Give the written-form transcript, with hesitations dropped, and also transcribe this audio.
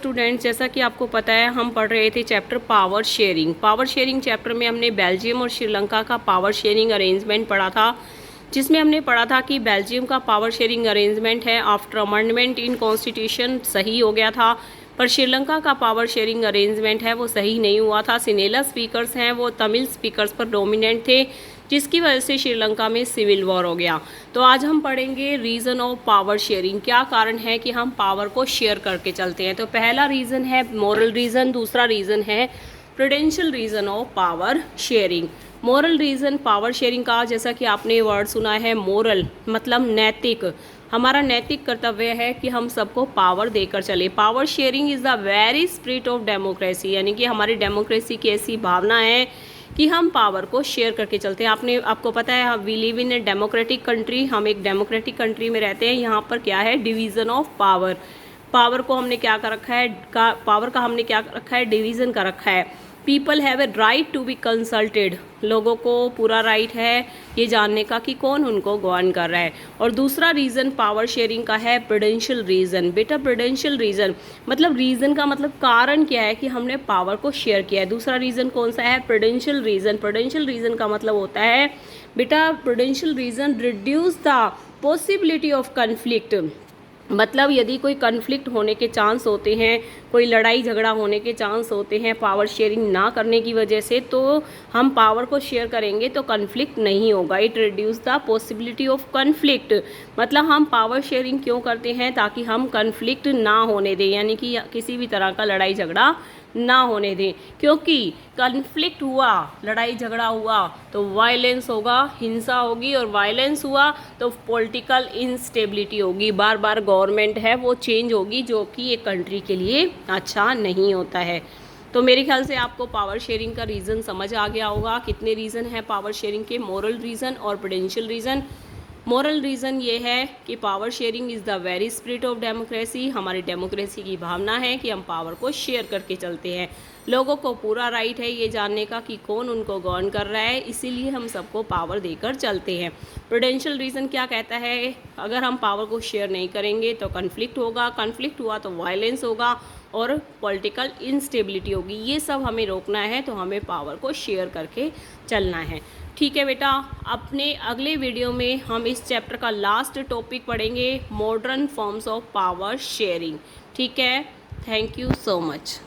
Students, जैसा कि आपको पता है हम पढ़ रहे थे chapter power sharing. Power sharing chapter में हमने बेल्जियम और श्रीलंका का पावर शेयरिंग अरेंजमेंट पढ़ा था, जिसमें हमने पढ़ा था कि बेल्जियम का पावर शेयरिंग अरेंजमेंट है आफ्टर अमेंडमेंट इन कॉन्स्टिट्यूशन सही हो गया था, पर श्रीलंका का पावर शेयरिंग अरेंजमेंट है वो सही नहीं हुआ था। सिनेला स्पीकर्स हैं वो तमिल स्पीकर्स पर डोमिनेंट थे, जिसकी वजह से श्रीलंका में सिविल वॉर हो गया। तो आज हम पढ़ेंगे रीज़न ऑफ पावर शेयरिंग, क्या कारण है कि हम पावर को शेयर करके चलते हैं। तो पहला रीज़न है मोरल रीज़न, दूसरा रीज़न है prudential reason of power sharing. Moral reason power sharing का, जैसा कि आपने वर्ड सुना है मोरल मतलब नैतिक, हमारा नैतिक कर्तव्य है कि हम सबको पावर देकर चले। Power sharing is the very spirit of democracy, यानी कि हमारी डेमोक्रेसी की ऐसी भावना है कि हम पावर को शेयर करके चलते हैं। आपको पता है we live in a democratic country, हम एक डेमोक्रेटिक कंट्री में रहते हैं। यहाँ पर क्या है, डिवीज़न ऑफ पावर। पावर को हमने क्या कर रखा है, पावर का हमने क्या कर रखा है, डिवीज़न कर रखा है। People have a right to be consulted, लोगों को पूरा राइट है ये जानने का कि कौन उनको गवर्न कर रहा है। और दूसरा रीज़न पावर शेयरिंग का है प्रूडेंशियल रीज़न। बेटा प्रूडेंशियल रीज़न मतलब रीज़न का मतलब कारण क्या है कि हमने पावर को शेयर किया है। दूसरा रीज़न कौन सा है, प्रूडेंशियल रीज़न। प्रूडेंशियल रीज़न का मतलब होता है बेटा, prudential reason reduce the possibility of conflict, मतलब यदि कोई कन्फ्लिक्ट होने के चांस होते हैं, कोई लड़ाई झगड़ा होने के चांस होते हैं पावर शेयरिंग ना करने की वजह से, तो हम पावर को शेयर करेंगे तो कन्फ्लिक्ट नहीं होगा। It reduce the possibility of conflict, मतलब हम पावर शेयरिंग क्यों करते हैं, ताकि हम कन्फ्लिक्ट ना होने दें, यानी कि किसी भी तरह का लड़ाई झगड़ा ना होने दें। क्योंकि कन्फ्लिक्ट हुआ, लड़ाई झगड़ा हुआ तो वायलेंस होगा, हिंसा होगी, और वायलेंस हुआ तो पॉलिटिकल इंस्टेबिलिटी होगी, बार बार गवर्नमेंट है वो चेंज होगी, जो कि एक कंट्री के लिए अच्छा नहीं होता है। तो मेरे ख्याल से आपको पावर शेयरिंग का रीज़न समझ आ गया होगा। कितने रीज़न है पावर शेयरिंग के, मोरल रीज़न और प्रूडेंशियल रीज़न। मोरल रीज़न ये है कि power sharing is the very spirit of democracy, हमारी डेमोक्रेसी की भावना है कि हम पावर को शेयर करके चलते हैं। लोगों को पूरा राइट है ये जानने का कि कौन उनको गवर्न कर रहा है, इसीलिए हम सबको पावर देकर चलते हैं। प्रूडेंशियल रीज़न क्या कहता है, अगर हम पावर को शेयर नहीं करेंगे तो कन्फ्लिक्ट होगा, कन्फ्लिक्ट हुआ तो वायलेंस होगा और पॉलिटिकल इंस्टेबिलिटी होगी। ये सब हमें रोकना है, तो हमें पावर को शेयर करके चलना है। ठीक है बेटा, अपने अगले वीडियो में हम इस चैप्टर का लास्ट टॉपिक पढ़ेंगे, modern forms of power sharing. ठीक है, थैंक यू सो मच।